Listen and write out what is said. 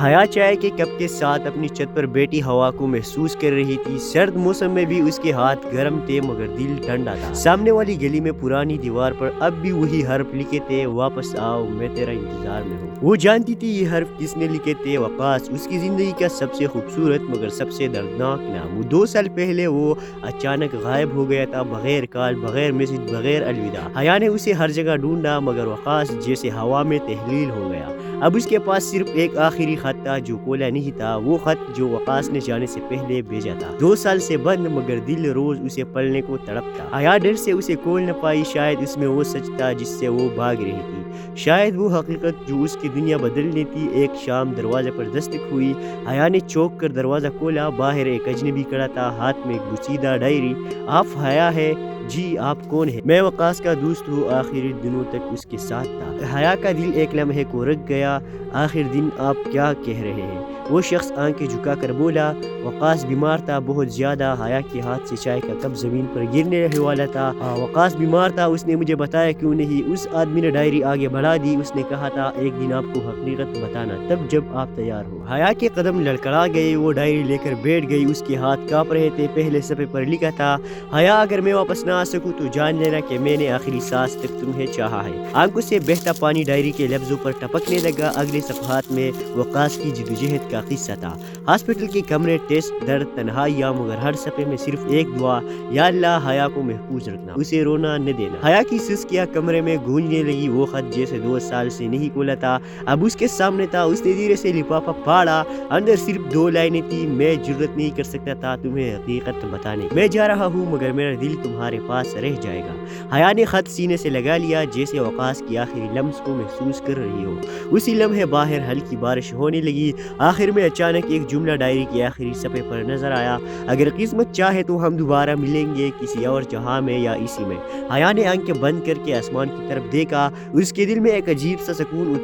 حیا چائے کے کپ کے ساتھ اپنی چھت پر بیٹھی ہوا کو محسوس کر رہی تھی۔ سرد موسم میں بھی اس کے ہاتھ گرم تھے مگر دل ٹھنڈا تھا۔ سامنے والی گلی میں پرانی دیوار پر اب بھی وہی حرف لکھے تھے، واپس آؤ میں تیرا انتظار میں ہوں۔ وہ جانتی تھی یہ حرف کس نے لکھے تھے، وقاص، اس کی زندگی کا سب سے خوبصورت مگر سب سے دردناک نام۔ 2 سال پہلے وہ اچانک غائب ہو گیا تھا، بغیر کال، بغیر میسج، بغیر الوداع۔ حیا نے اسے ہر جگہ ڈھونڈا مگر وقاص جیسے ہوا میں تحلیل ہو گیا۔ اب اس کے پاس صرف ایک آخری خط تھا جو کھولا نہیں تھا، وہ خط جو وقاص نے جانے سے پہلے بھیجا تھا۔ 2 سال سے بند مگر دل روز اسے پڑھنے کو تڑپتا۔ حیا ڈر سے اسے کھول نہ پائی، شاید اس میں وہ سچ تھا جس سے وہ بھاگ رہی تھی، شاید وہ حقیقت جو اس کی دنیا بدلنی تھی۔ ایک شام دروازے پر دستک ہوئی، حیا نے چونک کر دروازہ کھولا۔ باہر ایک اجنبی کھڑا تھا، ہاتھ میں ایک گچھیدہ ڈائری۔ آپ حیا ہے؟ جی، آپ کون ہیں؟ میں وقاص کا دوست ہوں، آخری دنوں تک اس کے ساتھ تھا۔ حیا کا دل ایک لمحے کو رک گیا۔ آخر دن آپ کیا کہہ رہے ہیں؟ وہ شخص آنکھیں جھکا کر بولا۔ وقاص بیمار تھا، بہت زیادہ۔ حیا کے ہاتھ سے چائے کا کپ زمین پر گرنے والا تھا۔ وقاص بیمار تھا، اس نے مجھے بتایا کیوں نہیں؟ اس آدمی نے ڈائری آگے بڑھا دی۔ اس نے کہا تھا ایک دن آپ کو حقیقت بتانا، تب جب آپ تیار ہو۔ حیا کے قدم لڑکھڑا گئے، وہ ڈائری لے کر بیٹھ گئی، اس کے ہاتھ کانپ رہے تھے۔ پہلے صفحے پر لکھا تھا، حیا اگر میں واپس نہ آ سکوں تو جان لینا کہ میں نے آخری سانس تک تمہیں چاہا ہے۔ آنکھوں سے بہتا پانی ڈائری کے لفظوں پر ٹپکنے لگا۔ اگلے صفحات میں وقاص کی جدوجہد کا قصہ تھا، ہاسپٹل کے کمرے، ٹیسٹ، درد، تنہائیاں، مگر ہر صفحے میں صرف ایک دعا، یا اللہ حیا کو محفوظ رکھنا، اسے رونا نہ دینا۔ حیا کی سسکیاں کمرے میں گونجنے لگی، وہ خط جیسے 2 سال سے نہیں کھولا تھا اب اس کے سامنے تھا۔ اس نے دھیرے سے لفافہ پھاڑا، اندر صرف 2 لائنیں تھیں، میں جرت نہیں کر سکتا تھا تمہیں حقیقت بتانے کی، میں جا رہا ہوں مگر میرا دل تمہارے پاس رہ جائے گا۔ حیا نے خط سینے سے لگا لیا، جیسے وقاص کی آخری لمس کو محسوس کر رہی ہو۔ اسی لمحے باہر ہلکی بارش ہونے لگی۔ آخر میں اچانک ایک جملہ ڈائری کے آخری صفحے پر نظر آیا، اگر قسمت چاہے تو ہم دوبارہ ملیں گے، کسی اور جہاں میں یا اسی میں۔ حیا نے آنکھیں بند کر کے آسمان کی طرف دیکھا، اس کے دل میں ایک عجیب سا سکون اتر